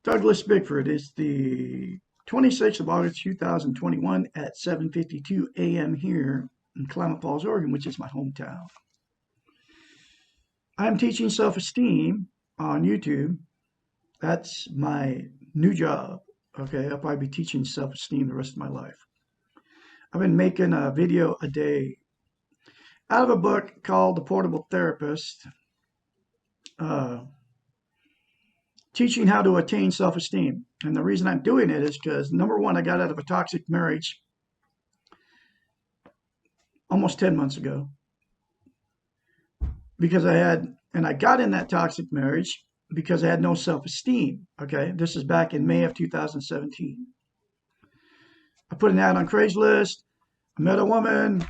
Douglas Bickford. It's the 26th of August 2021 at 7:52 a.m. here in Klamath Falls, Oregon, which is my hometown. I'm teaching self-esteem on YouTube. That's my new job. Okay, I'll probably be teaching self-esteem the rest of my life. I've been making a video a day out of a book called The Portable Therapist, teaching how to attain self-esteem. And the reason I'm doing it is because, number one, I got out of a toxic marriage almost 10 months ago because I got in that toxic marriage because I had no self-esteem. Okay, this is back in May of 2017. I put an ad on Craigslist. I met a woman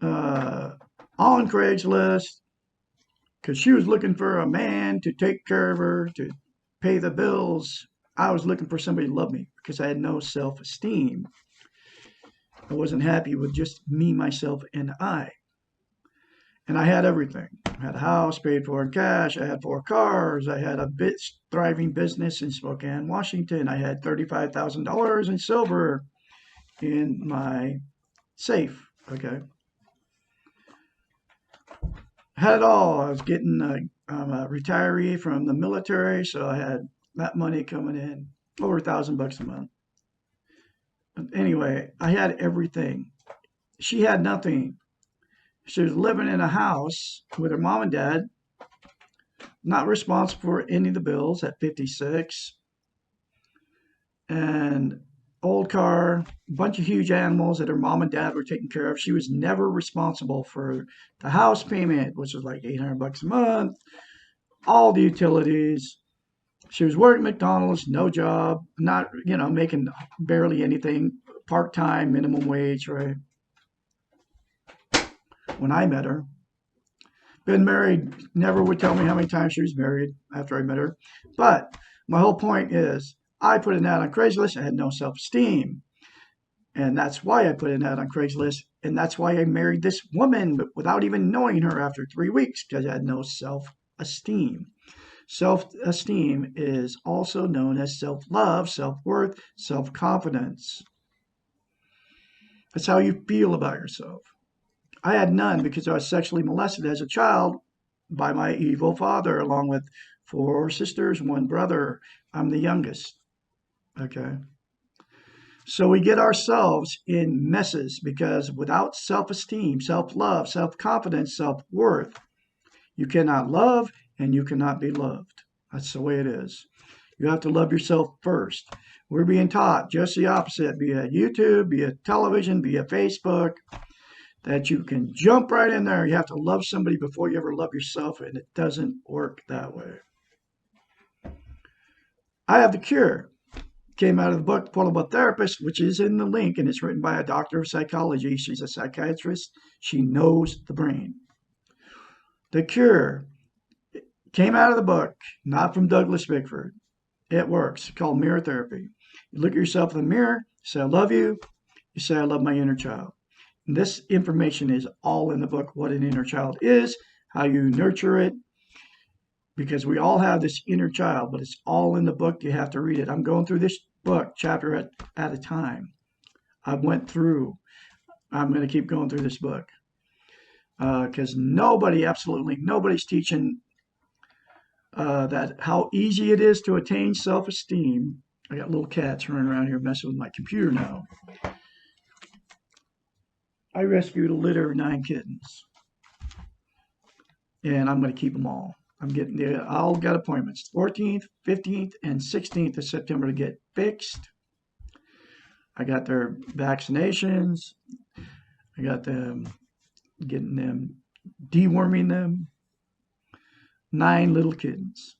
on Craigslist because she was looking for a man to take care of her, to pay the bills. I was looking for somebody to love me because I had no self-esteem. I wasn't happy with just me, myself, and I. And I had everything. I had a house paid for in cash. I had 4 cars. I had a thriving business in Spokane, Washington. I had $35,000 in silver in my safe. Okay. I had it all. I was getting I'm a retiree from the military, so I had that money coming in, over $1,000 a month. But anyway, I had everything. She had nothing. She was living in a house with her mom and dad, not responsible for any of the bills at 56, and old car, a bunch of huge animals that her mom and dad were taking care of. She was never responsible for the house payment, which was like $800 a month, all the utilities. She was working McDonald's, no job, not, making barely anything, part-time, minimum wage, right? When I met her. Been married, never would tell me how many times she was married after I met her. But my whole point is, I put an ad on Craigslist. I had no self-esteem. And that's why I put an ad on Craigslist. And that's why I married this woman, but without even knowing her after 3 weeks, because I had no self-esteem. Self-esteem is also known as self-love, self-worth, self-confidence. That's how you feel about yourself. I had none because I was sexually molested as a child by my evil father, along with 4 sisters, 1 brother. I'm the youngest. Okay. So we get ourselves in messes because without self-esteem, self-love, self-confidence, self-worth, you cannot love and you cannot be loved. That's the way it is. You have to love yourself first. We're being taught just the opposite, be it YouTube, be it television, be it Facebook, that you can jump right in there. You have to love somebody before you ever love yourself, and it doesn't work that way. I have the cure. Came out of the book Portable Therapist, which is in the link, and it's written by a doctor of psychology. She's a psychiatrist. She knows the brain. The cure came out of the book, not from Douglas Bickford. It works. It's called mirror therapy. You look at yourself in the mirror, say, I love you. You say, I love my inner child. And this information is all in the book, what an inner child is, how you nurture it, because we all have this inner child, but it's all in the book. You have to read it. I'm going through this book chapter at a time. I'm going to keep going through this book because absolutely nobody's teaching that how easy it is to attain self-esteem. I got little cats running around here messing with my computer now. I rescued a litter of 9 kittens, and I'm going to keep them all. I all got appointments, 14th, 15th, and 16th of September to get fixed. I got their vaccinations. I got them getting them, deworming them. 9 little kittens.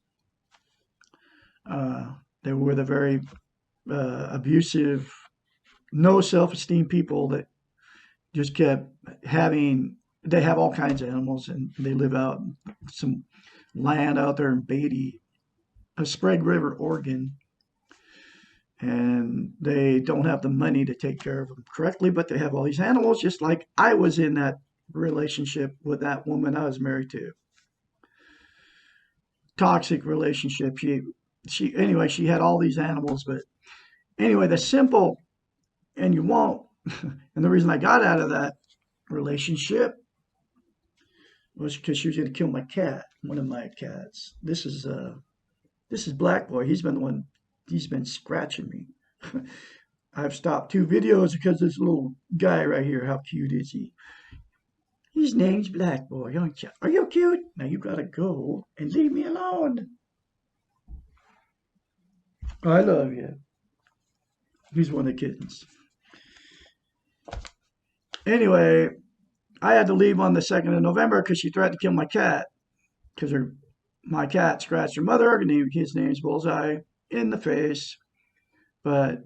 They were the very abusive, no self-esteem people that just kept having. They have all kinds of animals, and they live out some land out there in Beatty, Sprague River, Oregon, and they don't have the money to take care of them correctly, but they have all these animals, just like I was in that relationship with that woman I was married to. Toxic relationship. She anyway, she had all these animals, but anyway, the simple, and you won't. And the reason I got out of that relationship was because she was going to kill my cat, one of my cats. This is Black Boy. He's been the one. He's been scratching me. I've stopped 2 videos because this little guy right here. How cute is he? His name's Black Boy. Are you cute? Now you gotta go and leave me alone. I love you. He's one of the kittens. Anyway, I had to leave on the 2nd of November because she threatened to kill my cat. Because my cat scratched her mother, and his name's Bullseye, in the face. But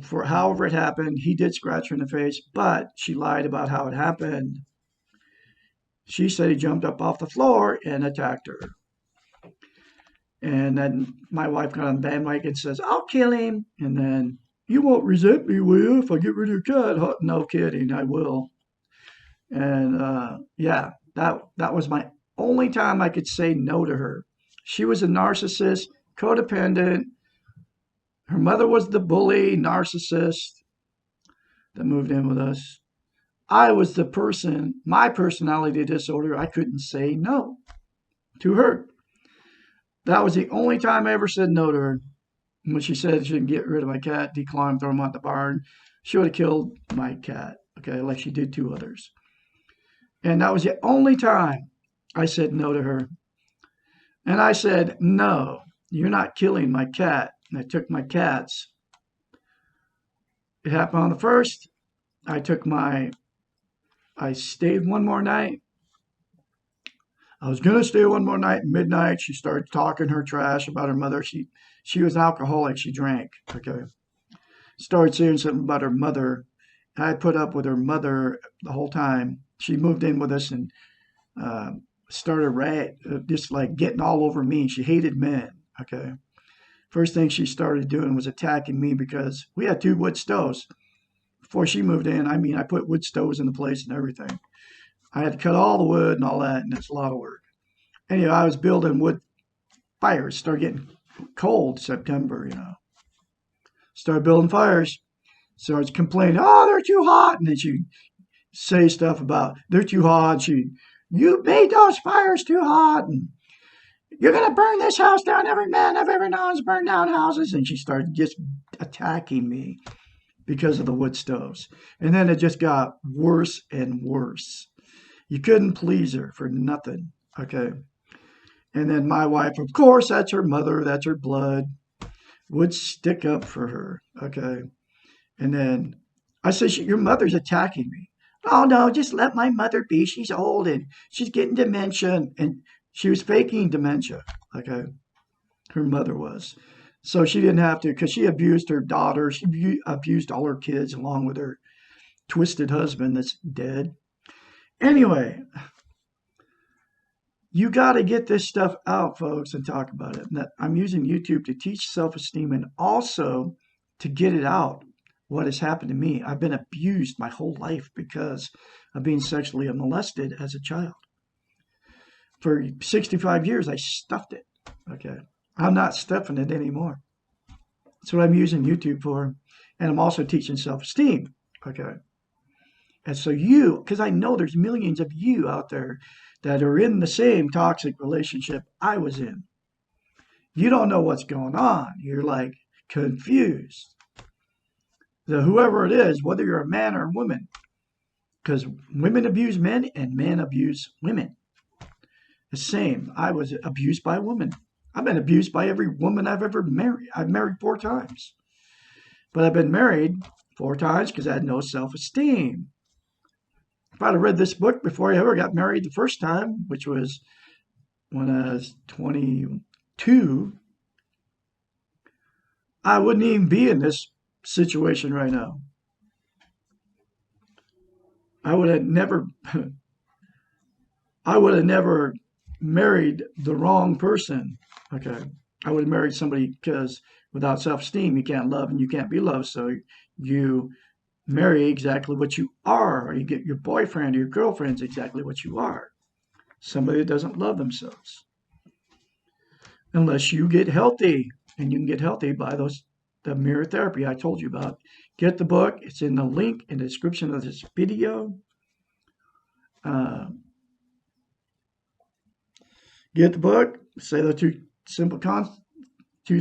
for however it happened, he did scratch her in the face, but she lied about how it happened. She said he jumped up off the floor and attacked her. And then my wife got on the bandwagon and says, I'll kill him. And then, you won't resent me, will you, if I get rid of your cat? No kidding, I will. And yeah, that was my only time I could say no to her. She was a narcissist, codependent. Her mother was the bully, narcissist that moved in with us. I was the person, my personality disorder, I couldn't say no to her. That was the only time I ever said no to her. When she said she didn't get rid of my cat, declaw him, throw him out the barn, she would have killed my cat, okay, like she did 2 others. And that was the only time I said no to her. And I said, no, you're not killing my cat. And I took my cats. It happened on the 1st. I stayed one more night. I was going to stay one more night. Midnight, she started talking her trash about her mother. She was an alcoholic. She drank. Okay. Started saying something about her mother. I put up with her mother the whole time. She moved in with us and started just like getting all over me. She hated men. Okay. First thing she started doing was attacking me because we had 2 wood stoves. Before she moved in, I put wood stoves in the place and everything. I had to cut all the wood and all that, and it's a lot of work. Anyway, I was building wood fires. Started getting cold September, Started building fires. Started complaining, oh, they're too hot. And then she'd say stuff about, they're too hot. You made those fires too hot. And you're going to burn this house down. Every man I've ever known has burned down houses. And she started just attacking me because of the wood stoves. And then it just got worse and worse. You couldn't please her for nothing. Okay. And then my wife, of course, that's her mother, that's her blood, would stick up for her. Okay. And then I said, your mother's attacking me. Oh, no, just let my mother be. She's old and she's getting dementia. And she was faking dementia. Okay. Her mother was. So she didn't have to, because she abused her daughter. She abused all her kids along with her twisted husband that's dead. Anyway, you got to get this stuff out, folks, and talk about it. And I'm using YouTube to teach self-esteem and also to get it out, what has happened to me. I've been abused my whole life because of being sexually molested as a child. For 65 years, I stuffed it. Okay. I'm not stuffing it anymore. That's what I'm using YouTube for. And I'm also teaching self-esteem. Okay. And so because I know there's millions of you out there that are in the same toxic relationship I was in. You don't know what's going on. You're like confused. So whoever it is, whether you're a man or a woman, because women abuse men and men abuse women. The same. I was abused by a woman. I've been abused by every woman I've ever married. I've married 4 times. But I've been married 4 times because I had no self-esteem. If I'd have read this book before I ever got married the first time, which was when I was 22, I wouldn't even be in this situation right now. I would have never I would have never married the wrong person. Okay. I would have married somebody because without self-esteem, you can't love and you can't be loved. So you marry exactly what you are, or you get your boyfriend or your girlfriend's exactly what you are. Somebody that doesn't love themselves. Unless you get healthy, and you can get healthy by the mirror therapy I told you about. Get the book. It's in the link in the description of this video. Uh, get the book. Say the two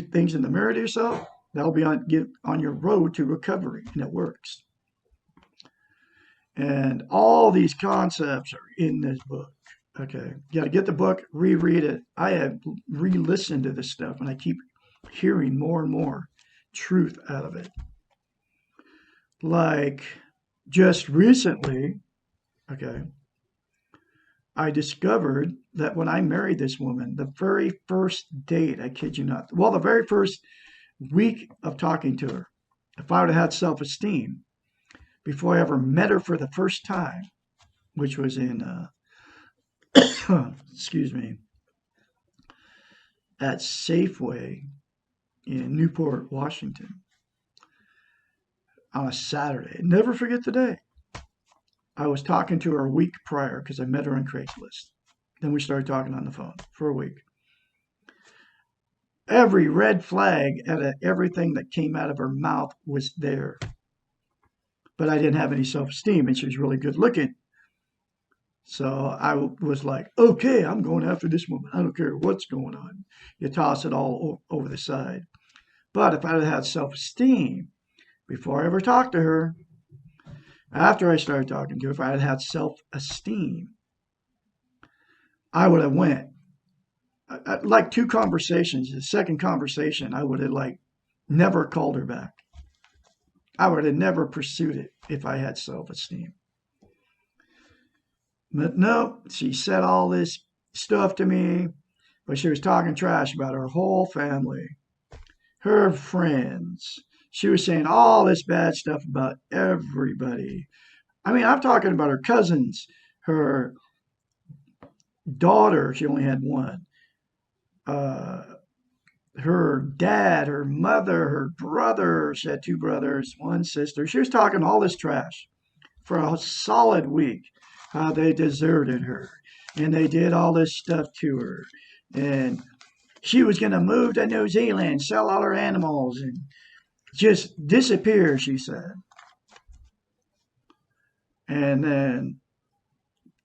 things in the mirror to yourself. That'll be on your road to recovery, and it works. And all these concepts are in this book. Okay, you got to get the book, reread it. I have re-listened to this stuff, and I keep hearing more and more truth out of it. Like just recently, okay, I discovered that when I married this woman, the very first date, I kid you not, well, the very first week of talking to her, if I would have had self-esteem before I ever met her for the first time, which was in, excuse me, at Safeway in Newport, Washington, on a Saturday. Never forget the day. I was talking to her a week prior because I met her on Craigslist. Then we started talking on the phone for a week. Every red flag out of everything that came out of her mouth was there. But I didn't have any self-esteem, and she was really good looking. So I was like, okay, I'm going after this woman. I don't care what's going on. You toss it all over the side. But if I had had self-esteem before I ever talked to her, after I started talking to her, if I had had self-esteem, I would have went like 2 conversations. The second conversation, I would have like never called her back. I would have never pursued it if I had self-esteem. But no, she said all this stuff to me, but she was talking trash about her whole family, her friends. She was saying all this bad stuff about everybody. I mean, I'm talking about her cousins, her daughter, she only had one, uh, her dad, her mother, her brother, she had 2 brothers, 1 sister. She was talking all this trash for a solid week, how they deserted her and they did all this stuff to her. And she was going to move to New Zealand, sell all her animals, and just disappear, she said. And then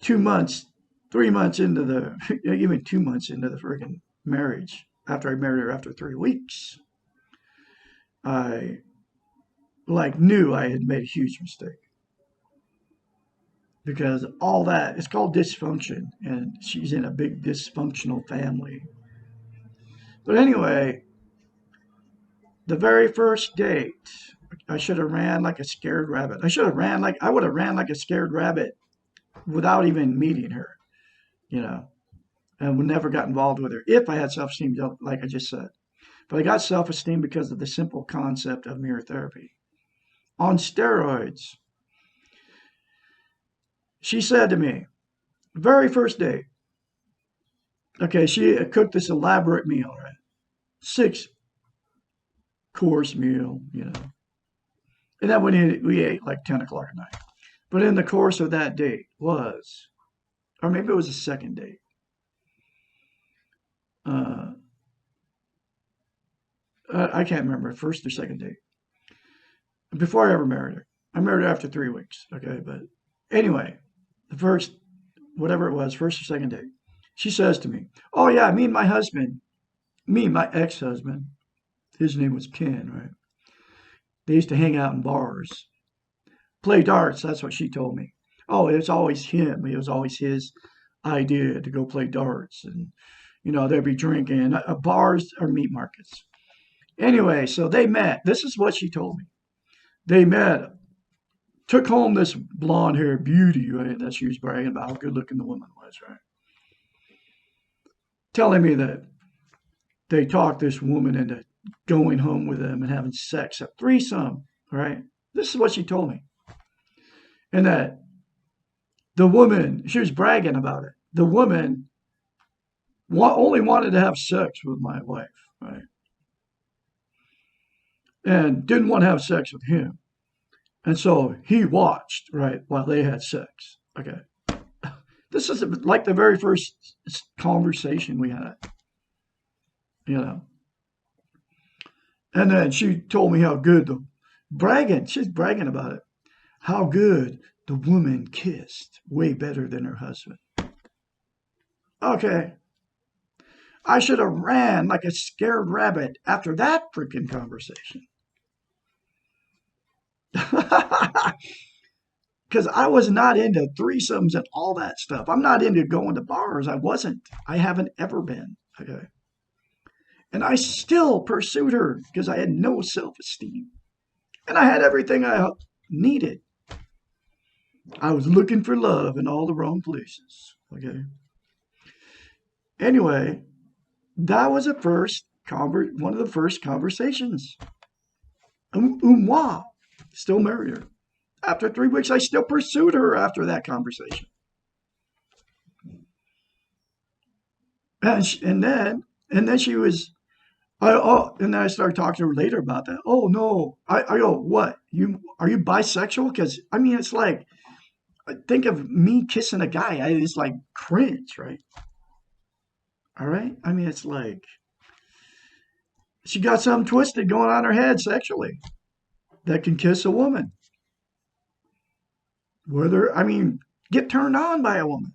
2 months, 3 months into even 2 months into the freaking marriage, after I married her after 3 weeks, I like knew I had made a huge mistake because all that it's called dysfunction, and she's in a big dysfunctional family. But anyway, the very first date, I should have ran like a scared rabbit. I would have ran like a scared rabbit without even meeting her, you know, and would never got involved with her if I had self-esteem, like I just said. But I got self-esteem because of the simple concept of mirror therapy on steroids. She said to me, very first date, okay, she cooked this elaborate meal, right? 6-course meal, you know. And then we ate like 10 o'clock at night. But in the course of that date or maybe it was a second date. Uh, I can't remember, first or second date. Before I ever married her. I married her after 3 weeks, okay? But anyway, the first, whatever it was, first or second date, she says to me, oh yeah, my ex-husband, his name was Ken, right? They used to hang out in bars, play darts, that's what she told me. Oh, it's always him. It was always his idea to go play darts. And, they'd be drinking. Bars or meat markets. Anyway, so they met. This is what she told me. They met, took home this blonde haired beauty, right? That she was bragging about how good looking the woman was, right? Telling me that they talked this woman into going home with them and having sex, a threesome, right? This is what she told me. And that the woman, she was bragging about it. The woman only wanted to have sex with my wife, right? And didn't want to have sex with him. And so he watched, right, while they had sex. Okay. This is like the very first conversation we had, you know. And then she told me how good she's bragging about it, how good the woman kissed, way better than her husband. Okay. I should have ran like a scared rabbit after that freaking conversation. Because I was not into threesomes and all that stuff. I'm not into going to bars. I wasn't. I haven't ever been. Okay. And I still pursued her because I had no self esteem. And I had everything I needed. I was looking for love in all the wrong places. Okay. Anyway, that was one of the first conversations. Wow. Still married her. After 3 weeks, I still pursued her after that conversation. And then she was, and then I started talking to her later about that. Oh no, I go, what? Are you bisexual? Because I mean, it's like, think of me kissing a guy. It's like cringe, right? All right. I mean, it's like she got something twisted going on in her head sexually that can kiss a woman. I mean, get turned on by a woman.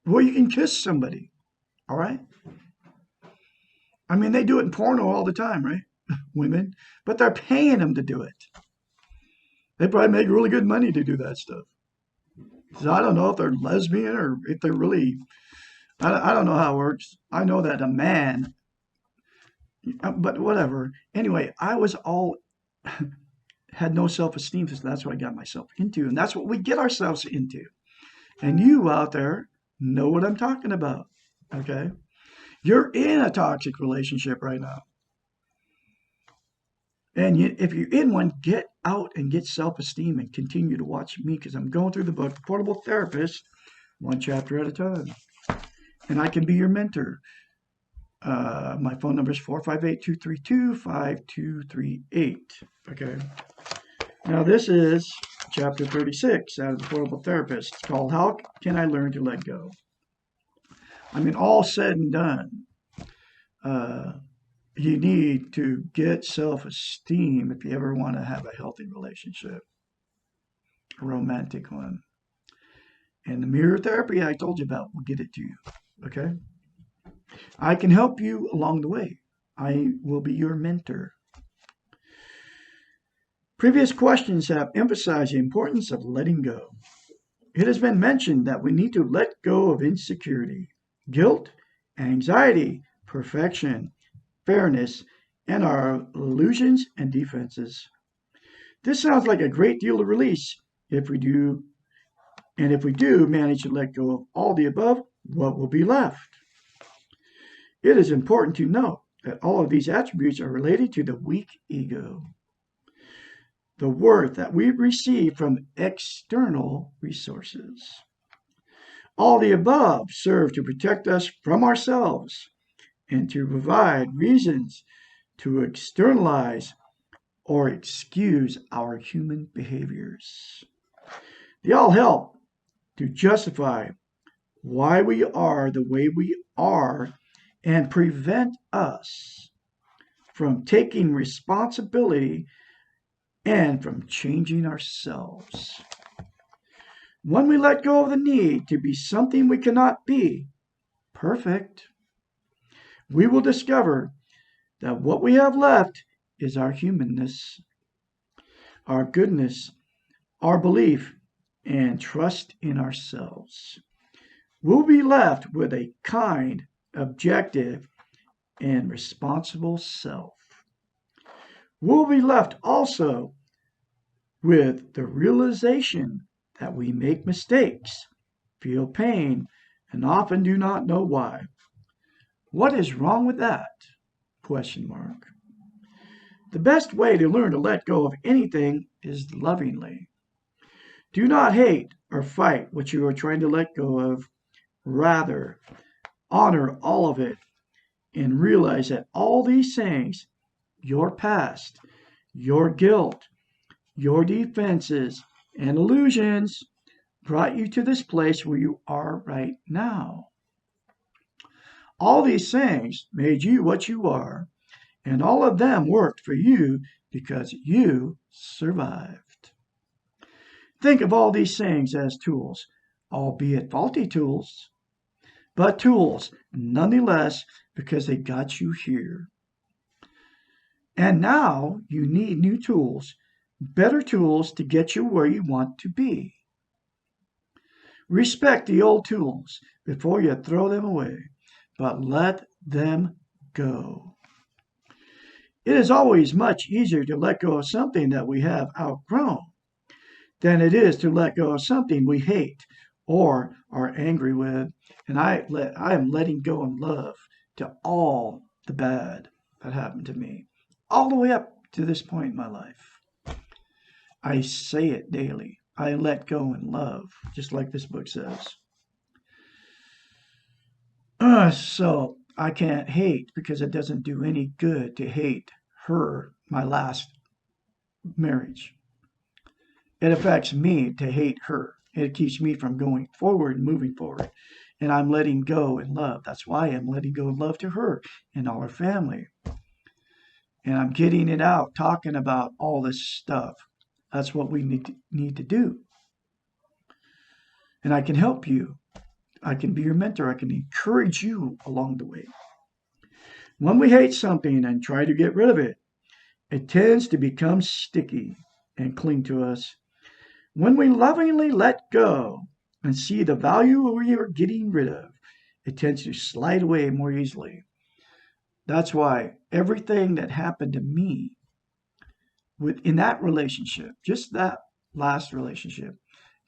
Well, you can kiss somebody. All right. I mean, they do it in porno all the time, right? Women, but they're paying them to do it. They probably make really good money to do that stuff. So I don't know if they're lesbian or if they're really. I don't know how it works. I know that a man, but whatever. Anyway, I was all had no self esteem, so that's what I got myself into, and that's what we get ourselves into. And you out there know what I'm talking about. Okay, you're in a toxic relationship right now. And if you're in one, get out and get self esteem and continue to watch me because I'm going through the book, Portable Therapist, one chapter at a time. And I can be your mentor. My phone number is 458-232-5238. Okay. Now, this is chapter 36 out of the Portable Therapist. It's called How Can I Learn to Let Go? I mean, all said and done. You need to get self-esteem if you ever want to have a healthy relationship, a romantic one. And the mirror therapy I told you about will get it to you. Okay? I can help you along the way. I will be your mentor. Previous questions have emphasized the importance of letting go. It has been mentioned that we need to let go of insecurity, guilt, anxiety, perfection, fairness, and our illusions and defenses. This sounds like a great deal to release if we do, and if we do manage to let go of all the above, what will be left? It is important to note that all of these attributes are related to the weak ego, the worth that we receive from external resources. All the above serve to protect us from ourselves and to provide reasons to externalize or excuse our human behaviors. They all help to justify why we are the way we are and prevent us from taking responsibility and from changing ourselves. When we let go of the need to be something we cannot be, perfect, we will discover that what we have left is our humanness, our goodness, our belief, and trust in ourselves. We'll be left with a kind, objective, and responsible self. We'll be left also with the realization that we make mistakes, feel pain, and often do not know why. What is wrong with that? Question mark. The best way to learn to let go of anything is lovingly. Do not hate or fight what you are trying to let go of. Rather, honor all of it and realize that all these things, your past, your guilt, your defenses, and illusions, brought you to this place where you are right now. All these things made you what you are, and all of them worked for you because you survived. Think of all these things as tools, albeit faulty tools, but tools nonetheless because they got you here. And now you need new tools, better tools to get you where you want to be. Respect the old tools before you throw them away, but let them go. It is always much easier to let go of something that we have outgrown than it is to let go of something we hate or are angry with. And I am letting go in love to all the bad that happened to me, all the way up to this point in my life. I say it daily. I let go in love, just like this book says. So I can't hate because it doesn't do any good to hate her, my last marriage. It affects me to hate her. It keeps me from going forward and moving forward. And I'm letting go in love. That's why I'm letting go in love to her and all her family. And I'm getting it out, talking about all this stuff. That's what we need to do. And I can help you. I can be your mentor. I can encourage you along the way. When we hate something and try to get rid of it, it tends to become sticky and cling to us. When we lovingly let go and see the value we are getting rid of, it tends to slide away more easily. That's why everything that happened to me in that relationship, just that last relationship,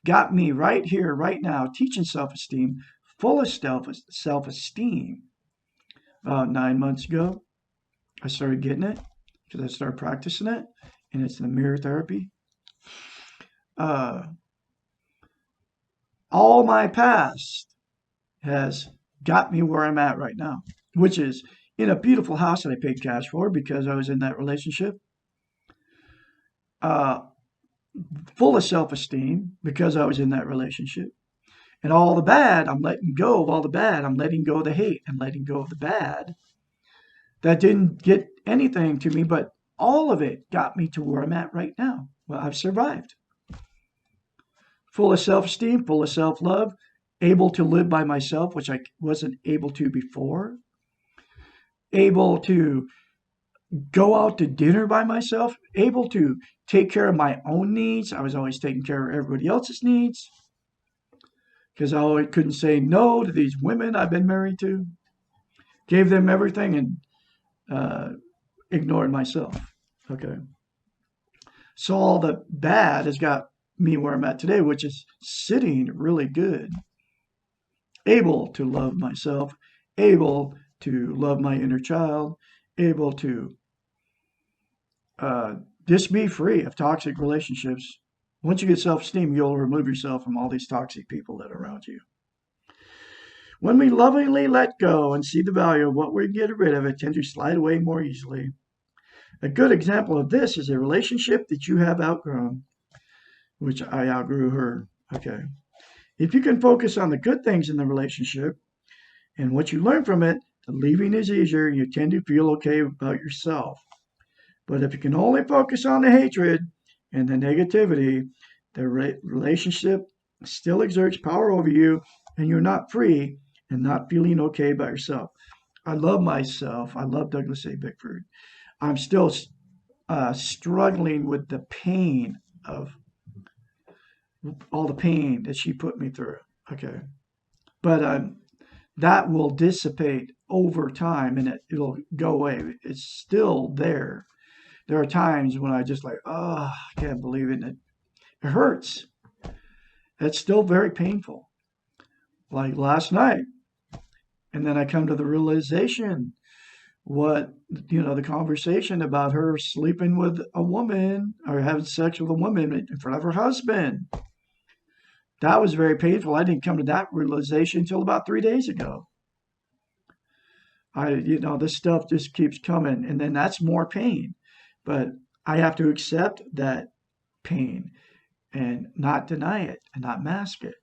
got me right here, right now, teaching self-esteem, full of self-esteem. About 9 months ago, I started getting it because I started practicing it, and it's the mirror therapy. All my past has got me where I'm at right now, which is in a beautiful house that I paid cash for because I was in that relationship. Uh, Full of self-esteem because I was in that relationship. And all the bad, I'm letting go of all the bad. I'm letting go of the hate and letting go of the bad. That didn't get anything to me, but all of it got me to where I'm at right now. Well, I've survived. Full of self-esteem, full of self-love, able to live by myself, which I wasn't able to before. Able to go out to dinner by myself, able to take care of my own needs. I was always taking care of everybody else's needs because I always couldn't say no to these women I've been married to. Gave them everything and ignored myself. Okay. So all the bad has got me where I'm at today, which is sitting really good. Able to love myself, able to love my inner child, able to just be free of toxic relationships. Once you get self-esteem, you'll remove yourself from all these toxic people that are around you. When we lovingly let go and see the value of what we get rid of, it tends to slide away more easily. A good example of this is a relationship that you have outgrown, which I outgrew her. Okay. If you can focus on the good things in the relationship and what you learn from it, the leaving is easier and you tend to feel okay about yourself. But if you can only focus on the hatred and the negativity, the relationship still exerts power over you and you're not free and not feeling okay about yourself. I love myself. I love Douglas A. Bickford. I'm still struggling with the pain of all the pain that she put me through. Okay. But that will dissipate over time and it'll go away. It's still there. There are times when I just like, oh, I can't believe it. And It hurts. It's still very painful. Like last night. And then I come to the realization what, the conversation about her sleeping with a woman or having sex with a woman in front of her husband. That was very painful. I didn't come to that realization until about 3 days ago. This stuff just keeps coming, and then that's more pain. But I have to accept that pain and not deny it and not mask it.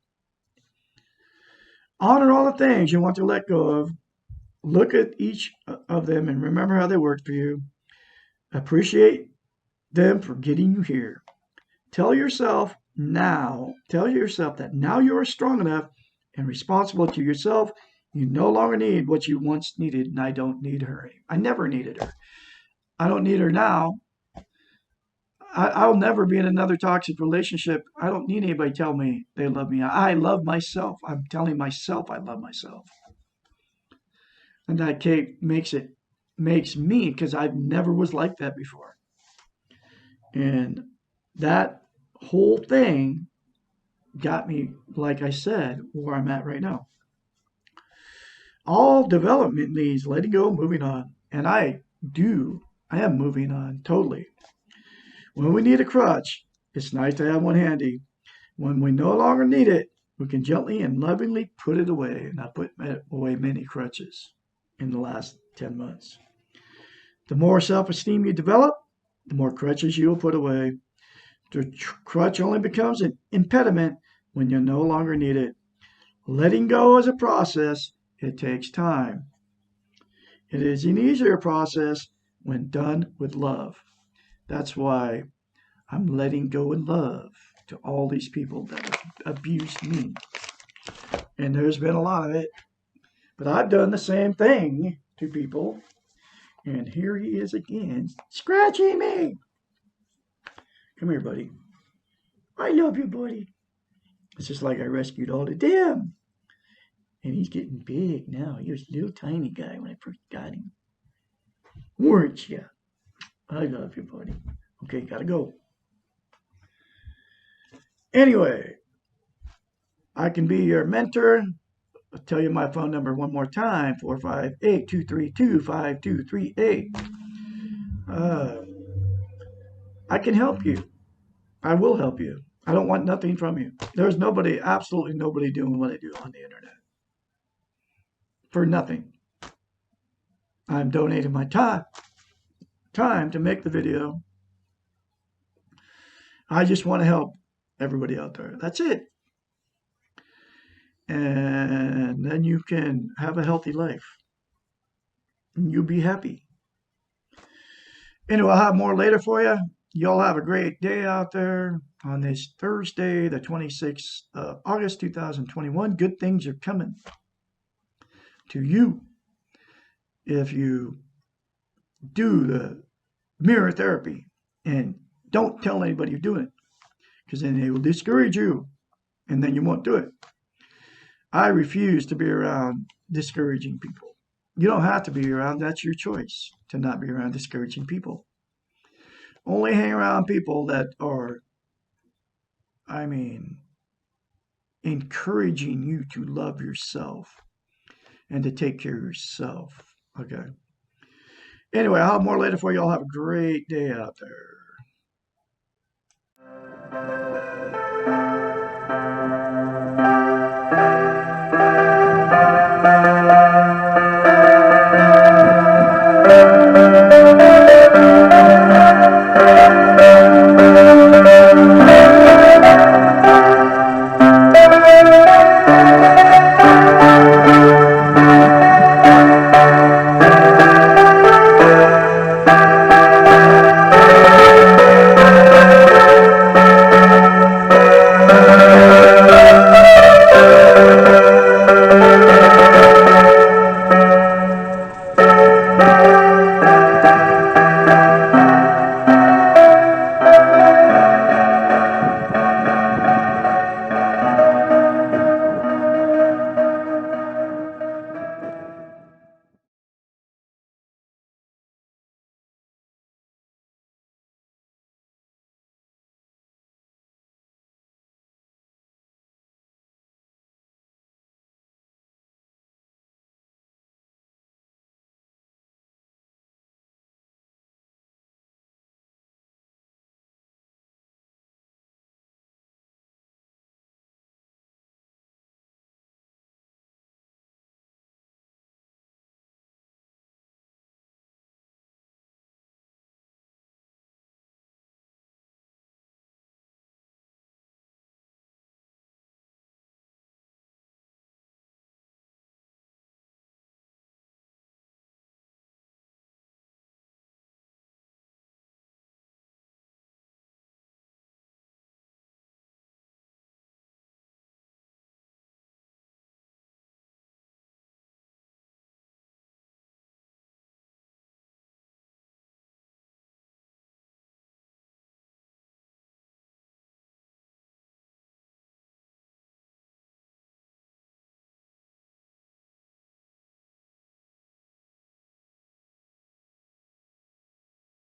Honor all the things you want to let go of. Look at each of them and remember how they worked for you. Appreciate them for getting you here. Tell yourself that now you are strong enough and responsible to yourself. You no longer need what you once needed, and I don't need her. I never needed her. I don't need her now. I'll never be in another toxic relationship. I don't need anybody to tell me they love me. I love myself. I'm telling myself I love myself. And that makes me, because I never was like that before. And that whole thing got me, like I said, where I'm at right now. All development means letting go, moving on. And I am moving on totally. When we need a crutch, it's nice to have one handy. When we no longer need it, we can gently and lovingly put it away. And I put away many crutches in the last 10 months. The more self-esteem you develop, the more crutches you will put away. The crutch only becomes an impediment when you no longer need it. Letting go is a process. It takes time. It is an easier process when done with love. That's why I'm letting go in love to all these people that have abused me. And there's been a lot of it. But I've done the same thing to people. And here he is again, scratching me. Come here, buddy. I love you, buddy. It's just like I rescued all the damn. And he's getting big now. He was a little tiny guy when I first got him. Weren't you? I love you, buddy. Okay, gotta go. Anyway, I can be your mentor. I'll tell you my phone number one more time, 458-232-5238. I can help you. I will help you. I don't want nothing from you. There's nobody, absolutely nobody doing what I do on the internet. For nothing. I'm donating my time to make the video. I just want to help everybody out there. That's it. And then you can have a healthy life. And you'll be happy. Anyway, I'll have more later for you. Y'all have a great day out there on this Thursday, the 26th of August, 2021. Good things are coming to you if you do the mirror therapy and don't tell anybody you're doing it, because then they will discourage you and then you won't do it. I refuse to be around discouraging people. You don't have to be around. That's your choice to not be around discouraging people. Only hang around people that are, encouraging you to love yourself and to take care of yourself. Okay. Anyway, I'll have more later for you. All have a great day out there.